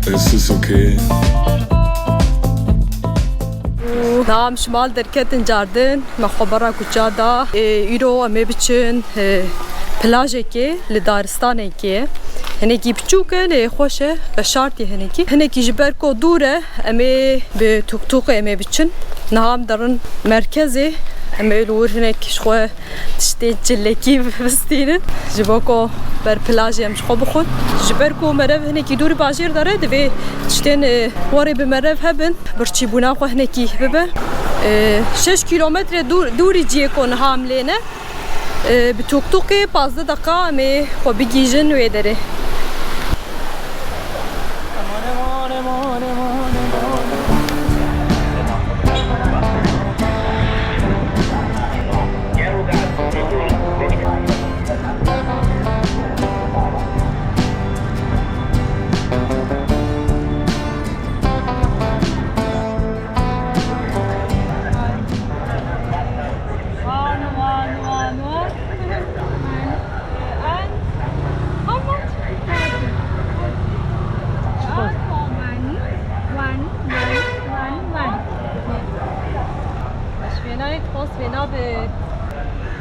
This is okay. نعم شمال دركتن جاردن مخبرة كجادا إيرو أمي بتشن بلاجكي لدارستانكي هنيكي بتشوكن خوشه بشارتي هنيكي جبركو دوره أمي بتوك أمي بتشن نعم درن مركزي أمي الور هناك شوي تشتي جلكي بستينن جباكو بر بلاجي مش خو بخون جبركو مرف هناكي دور باجير داره دبي تشتين واري بمرف هبن برشي بونا خو هناكي ببه 6 kilometre دوری جیه کن حامله به توک توکی 15 دقیقه می خو بگیجن و داره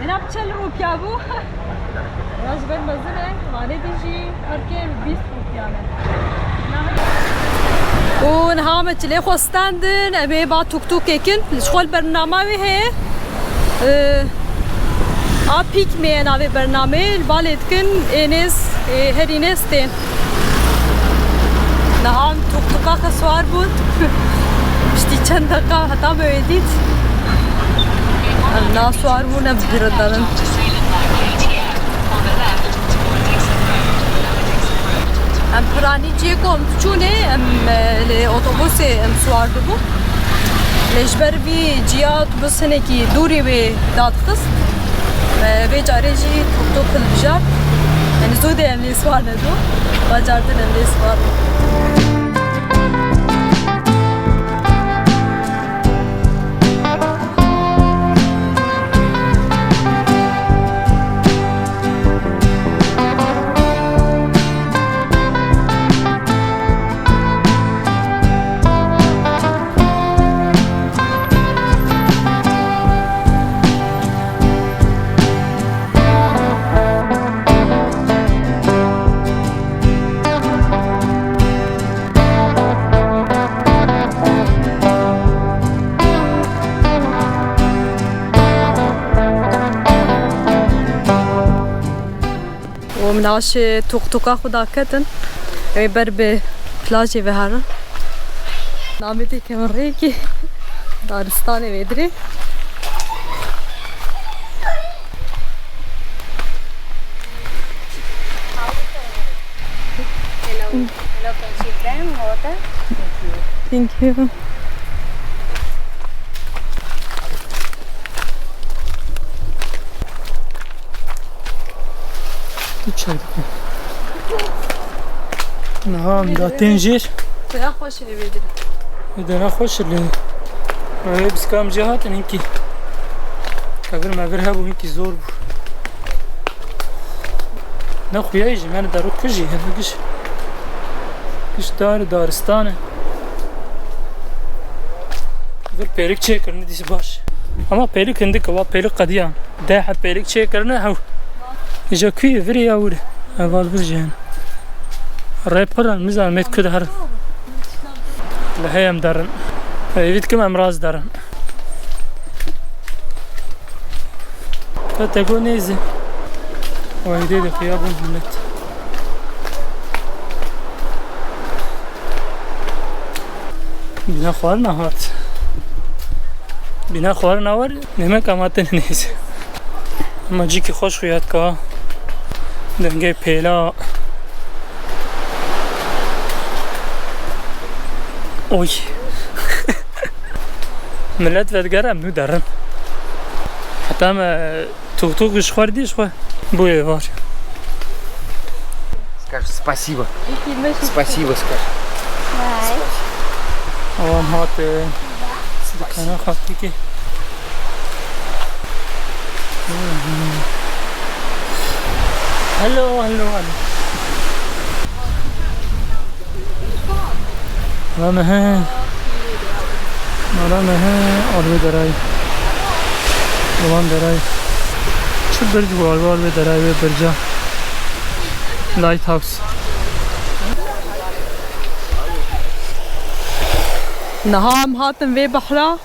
هنا بتشل روبيا بو راجبن مزنه ماني تيجي هركي 20 روبيا ونها تلي خو ستاندن ابي با توك توك كن شغل برنامه هي ابيك مين ابي برنامه البالتكن انس هرينستين نعم توك توكا خسوار بود بشتي چند دقیقه حتی بویدید ناسوار بونه بردارن ام پرانی جیه کم چونه ام اتوبوس ام سوار دو لجبر بی جیا اتوبوس هنکی دوری به دادخست و جاره جی تو کل بجار یعنی زوده ام سوار ندو و جاردن ام سوار ومناش توك توكا خدا كتن بر به پلاژی بهارن نامیتی که من ریکی دارستان ویدری Hello, can she drink water? Thank you. نعم دا تنجر خدا خوش ویدری دنا خوش لی بس کام جهات اینکی اگر مگر هبو اینکی زور بو نه خویایجی من دارو کجی هم گش دارستانه اگر پیلک چه کرنه دیسی باش اما پیلک هندی که وا پیلک قدیان ده حد پیلک چه کرنه هاو ایجا کوی وری اوره اول برجان ريبرن ميزان ميت كده هر لهيم درن يفيد كم امراض درن فتقول نيزي ويديد خياب الملت بنا خوار نهارت بنا خوار نهار نمه کاماتن نيزي اما جيكي خوش خويات که دنگه پیلا اوی ملت ودگرم نو درن حتی هم توک خوردیش خواه بوی وار Скажи спасибо. Спасибо, скажи. اوام هات سلکانه خواستی که هلو مهن آلوه درای وان درای چه برج والوال به درای به برجا لایت هاوس نهام هاتم وی بحرا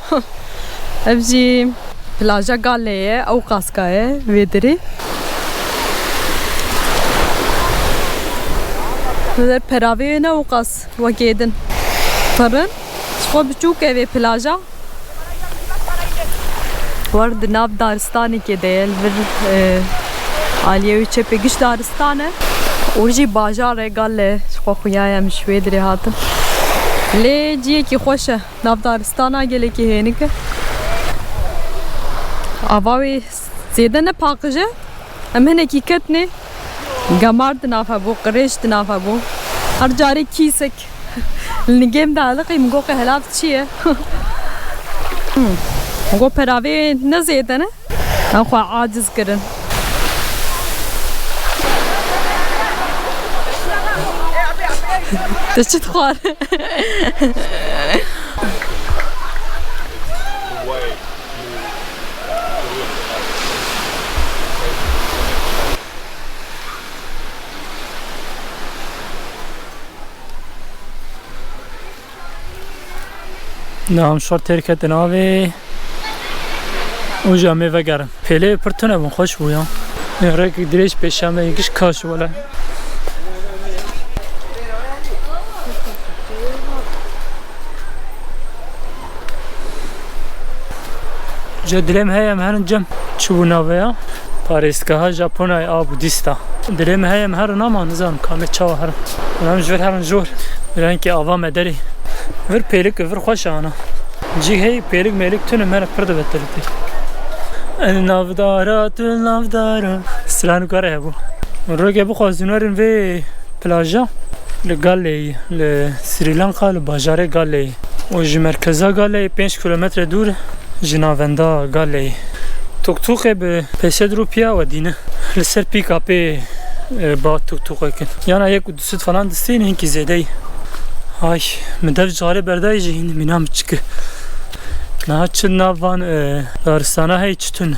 ابجی پلاژا گالیه او قاسکایه وی دری در پراوی نه او قاس وگیدن فرن شو بچوک وی پلاژا ورد ناف دارستانی که دیل ور آلیوی چه پیگش دارستانه اورجی باجاره گاله شو خویایم شوی دری هاتم لی جیه کی خوشه ناف دارستانا گله کی هنیک آواوی زیده نه پاکجه امن حقیقت نه گمارد نافه بو قریش نافه بو هر جاری کیسک نگیم دالقی مگو که هلاف چیه مگو پراوی نه زیده نه من خواه عاجز کرن تشت خوار نام شور ترکت ناوی او جامعه و گرم پله پرتونه بون خوش بویم نهرک دریش پیشمه یکیش کاش ولی جا دلم هایم هرن جم چوبو ناویا پاریسگاه ژاپنای آبو دیستا دلم هایم هرن اما نزانم کامل چاو هرن ونام جور هرن جور برای که آوا مداری ور پیلک ور خوش آنا جی هی پیلک میلک تونه مرا پرده بترتی نافدارا سلام کاره بو روگه بو خوازنورن وی پلاژا لگالی لسریلانکا لباجاره گالی و جی مرکزا گالی 5 کیلومتر دور جناوندا گالی توک به 500 روپیا و دینه لسر پیک اپی با توک کن یعنی یک و دوست فلان دستین هنکی زیده ای های مدف جاره بردای جهین مینام چکه نه چه نوان دارستانه هی چتون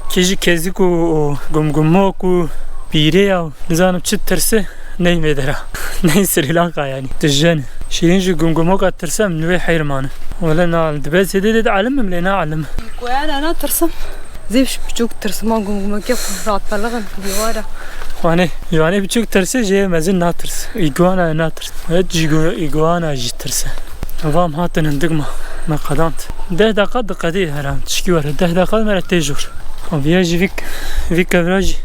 کیجی کزی کو گمگمو کو پیره یا نزانم چه ترسه نمیداره نه سریلانکا یعنی تجن شیرین جو گمگمو کا ترسم نوی حیرمانه ولا نال دبس هدي علم ملي نعلم وانا انا ترسم زيش بچوك ترسم گمگمو كيف رات بلغن بيوارا يعني بچوك ترسه جه مزن ناترس ايجوانا ناترس هجي ايجوانا جي ترسه وام هاتن اندقما ما قدمت 10 دقيقة دي هرام تشكي ورا 10 دقيقة مرة تيجور وبيجي فيك كفراجي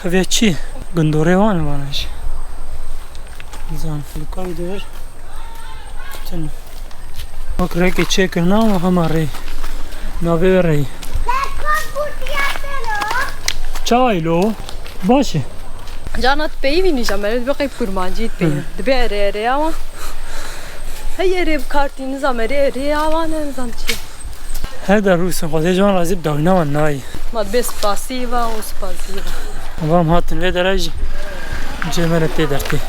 كفيتشي قندوري وانا ماناجي زين في الكايدر تن وكريكي تشيكر ناو هماري ناويري چای لو باشه جانت پیوی نیجا مرد بقی پرمانجید پیم دبی اره آوان هی اره بکارتی نزام اره آوان نزام چیه هر در روز خواهده جوان رازیب داغنا و نایی ماد بس پاسیوا و سپاسیوا وام هاتن وی دراجی جه مرتی درتی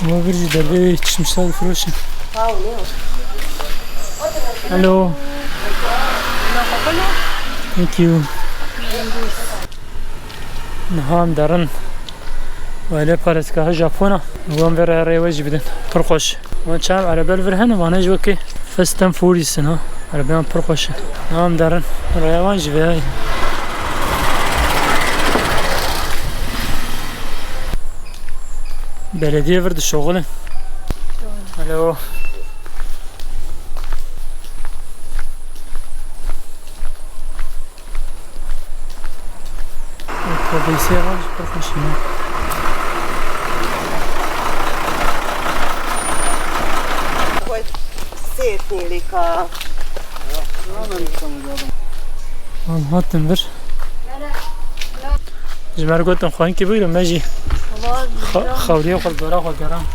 ما برجی در بی چشمشتاد فروشن الو Thank you. نهام دارن ولی پارسگاه ژاپن وام ور ریوج بدن پرخوش وان چام عربل ورهن وانا جوکی فستن فوریسن ها عربیان پرخوش نهام دارن ریوان جوی بلدیه ورد شغل الو بيصير بروفيشنال هاتن بر جمار قلتن خوين كبير ماجي خوريه وخل دورا وقرام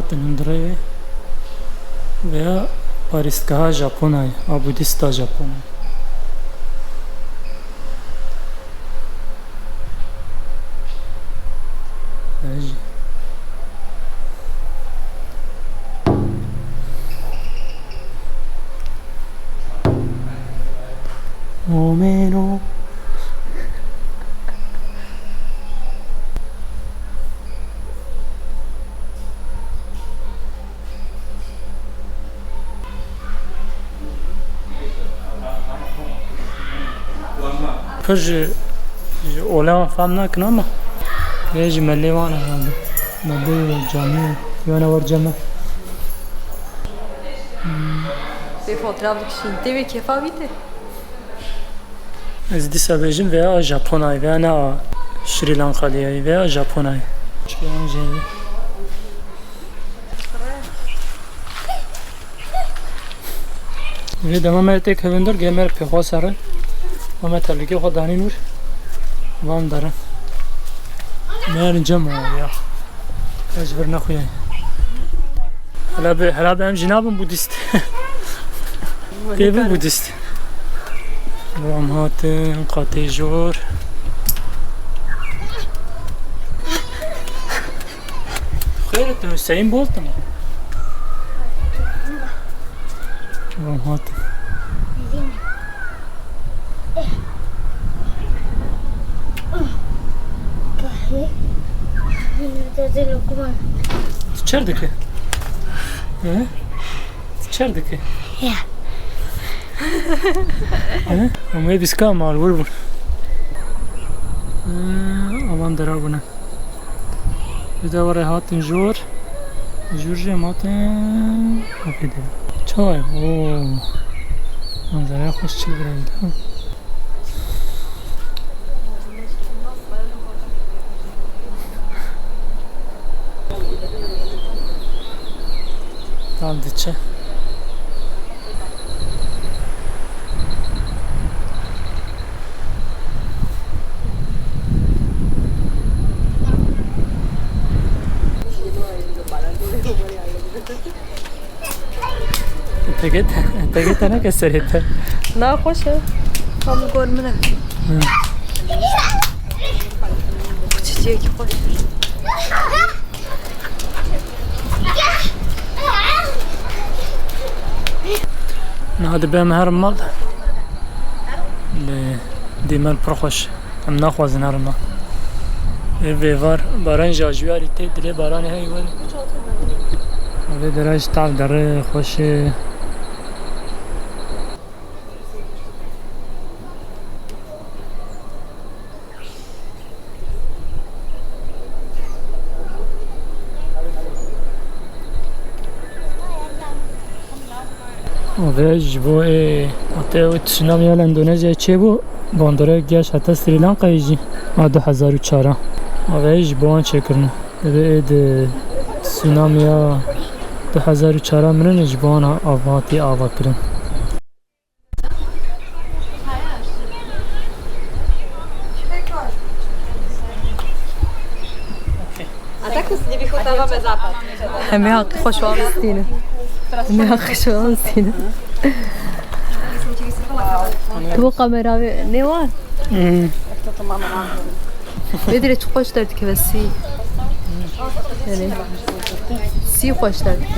hatin hundirê veya parîstgeha Japonayê a Budîsta Japonayê. Momeno. Pır ji olan fam nakin ama ve ji mellê wan herhalde. Mellê cami yana var cami. Bir fotoğraf dikişinde ve kefa bitti. Ez dîsa bêjim veya Japonayê veya ne Sri Lankalıyayê veya Japonayê. Çıkan jêvê. Vê dema me tê kevindir gemer pêxwa serin. Ama terlikê xwe danîn wir. Vam derin. Merin cem ya. Ez bir nexuyayê. Hela be em jî nabin Budîst. Pêvî Budîst. Vam hatin qatê jor. Xêr tu Hüseyin Bolt mı? Vam hatin. Çerdike. He? Çerdike. Ya. He? Ama biz kamal vur. Aman dara buna. Bir de var hatin jor. Jurje matin. Afiyet. Çay. Oo. Manzara hoş çıkıyor. Tam diçe. Teget ne keseriyete? Na hoş ya. Tam görmene. Bu çiçeği hoş. Hadi benim her mal demel proxoş. Em naxwazin her mal. Ev var baran jajiyari te dile baran hey var. Ve deraj tav dere xoş. Ve bu hatta tsunami Endonezya çe bu bandara geç hatta Sri Lanka'yı ji 2004 ve bu an çekirne ve de tsunami 2004 mren ji bu an avati avakirin Hem hakkı hoş olmasını. Hem hakkı hoş olmasını. Bu kamera ne var? Ne dire çok hoş derdik ve si. Yani si hoş derdik.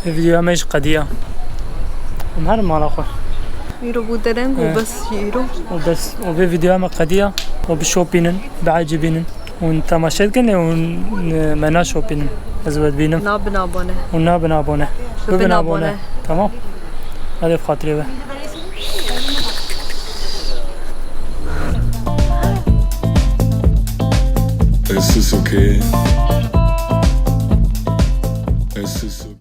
Video meş qadiya. Her mala xo. يرو بودرن وبس يرو وبس وفيديو ما قضية وبشوبينن بعجبينن ونتماشيت كنا ونمنا شوبينن أزود بينم نابنا بونه ونابنا بونه ببنا بونه تمام هذا بخاطري به Es ist okay. Es ist